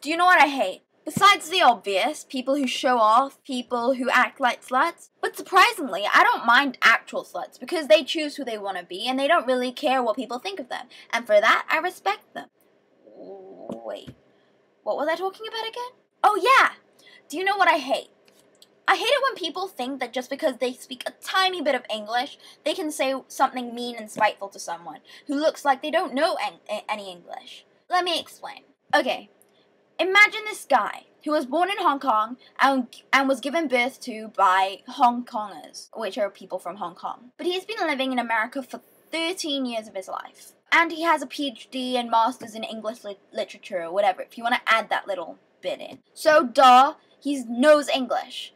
Do you know what I hate? Besides the obvious, people who show off, people who act like sluts. But surprisingly, I don't mind actual sluts because they choose who they want to be and they don't really care what people think of them. And for that, I respect them. Wait, what was I talking about again? Oh yeah! Do you know what I hate? I hate it when people think that just because they speak a tiny bit of English, they can say something mean and spiteful to someone who looks like they don't know any English. Let me explain. Okay. Imagine this guy who was born in Hong Kong and was given birth to by Hong Kongers, which are people from Hong Kong. But he's been living in America for 13 years of his life. And he has a PhD and Masters in English literature or whatever, if you want to add that little bit in. So, duh, he knows English.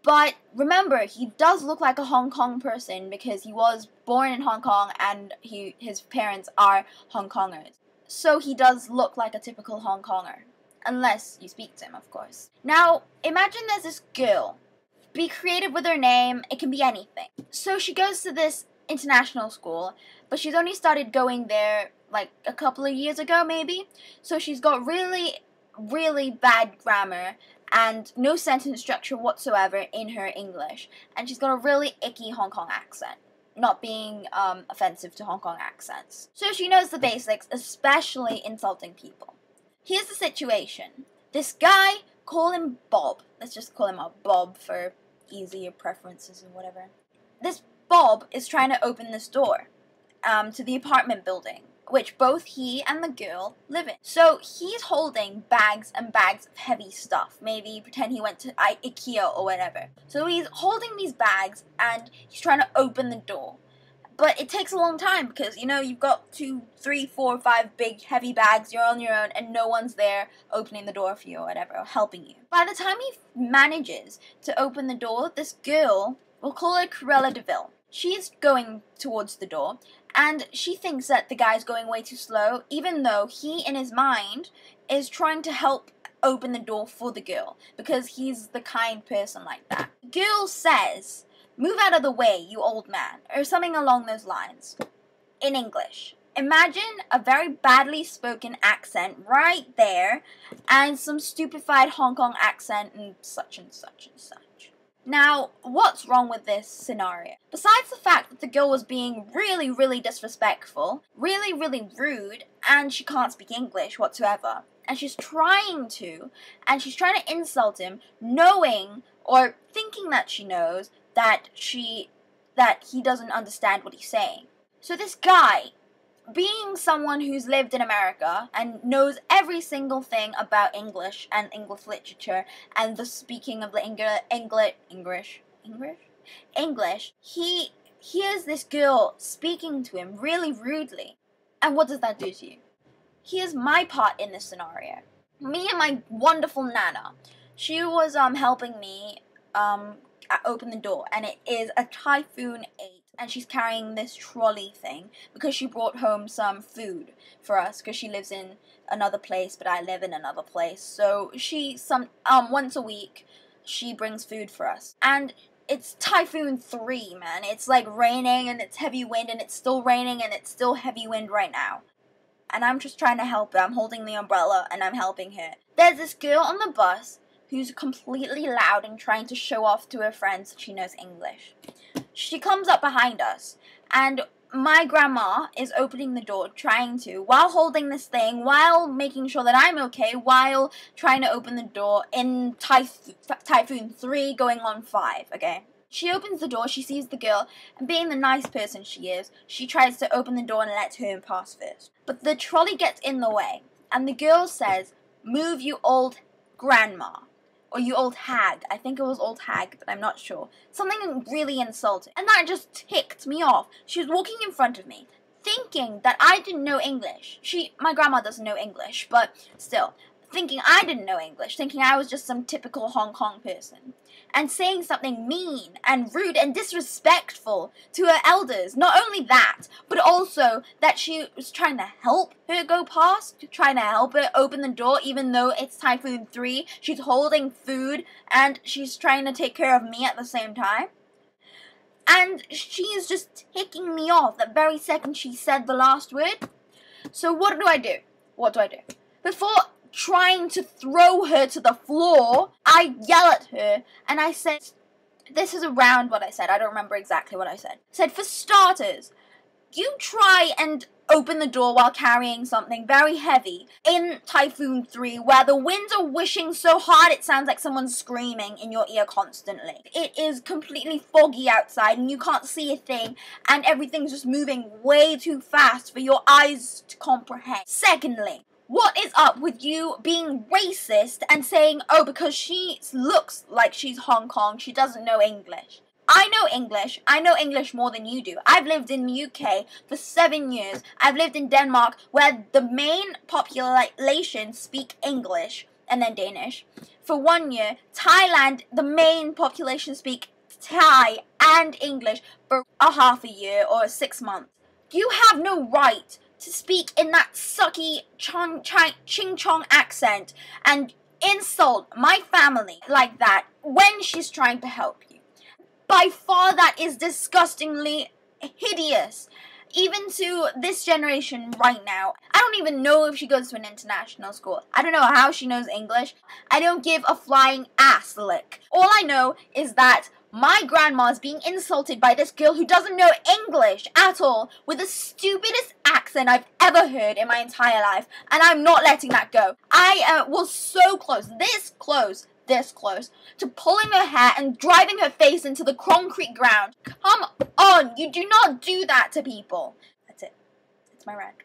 But remember, he does look like a Hong Kong person because he was born in Hong Kong and his parents are Hong Kongers. So he does look like a typical Hong Konger. Unless you speak to him, of course. Now, imagine there's this girl. Be creative with her name. It can be anything. So she goes to this international school, but she's only started going there like a couple of years ago, maybe. So she's got really, really bad grammar and no sentence structure whatsoever in her English. And she's got a really icky Hong Kong accent. Not being offensive to Hong Kong accents. So she knows the basics, especially insulting people. Here's the situation. This guy, call him Bob. Let's just call him a Bob for easier preferences and whatever. This Bob is trying to open this door to the apartment building, which both he and the girl live in. So he's holding bags and bags of heavy stuff. Maybe pretend he went to IKEA or whatever. So he's holding these bags and he's trying to open the door. But it takes a long time because, you know, you've got 2, 3, 4, 5 big heavy bags, you're on your own, and no one's there opening the door for you or whatever, or helping you. By the time he manages to open the door, this girl, we'll call her Cruella de Vil. She's going towards the door, and she thinks that the guy's going way too slow, even though he, in his mind, is trying to help open the door for the girl, because he's the kind person like that. The girl says, "Move out of the way, you old man," or something along those lines, in English. Imagine a very badly spoken accent right there, and some stupefied Hong Kong accent and such and such and such. Now, what's wrong with this scenario? Besides the fact that the girl was being really, really disrespectful, really, really rude, and she can't speak English whatsoever, and she's trying to insult him, knowing, or thinking that she knows, that he doesn't understand what he's saying. So this guy, being someone who's lived in America and knows every single thing about English and English literature and the speaking of the English, he hears this girl speaking to him really rudely. And what does that do to you? Here's my part in this scenario. Me and my wonderful Nana. She was helping me open the door, and it is a Typhoon 8, and she's carrying this trolley thing because she brought home some food for us because she lives in another place, but I live in another place. So she once a week she brings food for us, and it's Typhoon 3, man. It's like raining and it's heavy wind, and it's still raining and it's still heavy wind right now. And I'm just trying to help her. I'm holding the umbrella and I'm helping her. There's this girl on the bus who's completely loud and trying to show off to her friends that she knows English. She comes up behind us, and my grandma is opening the door, while holding this thing, while making sure that I'm okay, while trying to open the door in Typhoon 3 going on 5, okay? She opens the door, she sees the girl, and being the nice person she is, she tries to open the door and let her pass first. But the trolley gets in the way, and the girl says, "Move, you old grandma." Or you old hag. I think it was old hag, but I'm not sure. Something really insulting. And that just ticked me off. She was walking in front of me, thinking that I didn't know English. My grandma doesn't know English, but still, thinking I didn't know English, thinking I was just some typical Hong Kong person. And saying something mean and rude and disrespectful to her elders. Not only that, but also that she was trying to help her go past, trying to help her open the door, even though it's Typhoon 3. She's holding food and she's trying to take care of me at the same time. And she is just ticking me off the very second she said the last word. So what do I do? What do I do? Before trying to throw her to the floor. I yell at her and I said, this is around what I said, I don't remember exactly what I said. I said, for starters, you try and open the door while carrying something very heavy in Typhoon 3 where the winds are whooshing so hard it sounds like someone's screaming in your ear constantly. It is completely foggy outside and you can't see a thing and everything's just moving way too fast for your eyes to comprehend. Secondly, what is up with you being racist and saying, oh, because she looks like she's Hong Kong, she doesn't know English? I know English more than you do. I've lived in the UK for 7 years. I've lived in Denmark where the main population speak English and then Danish for 1 year. Thailand, the main population speak Thai and English for a half a year or 6 months. You have no right to speak in that sucky Ching Chong accent and insult my family like that when she's trying to help you. By far, that is disgustingly hideous. Even to this generation right now. I don't even know if she goes to an international school. I don't know how she knows English. I don't give a flying ass lick. All I know is that my grandma's being insulted by this girl who doesn't know English at all with the stupidest accent I've ever heard in my entire life. And I'm not letting that go. I was so close, this close to pulling her hair and driving her face into the concrete ground. Come on, you do not do that to people. That's it. It's my rant.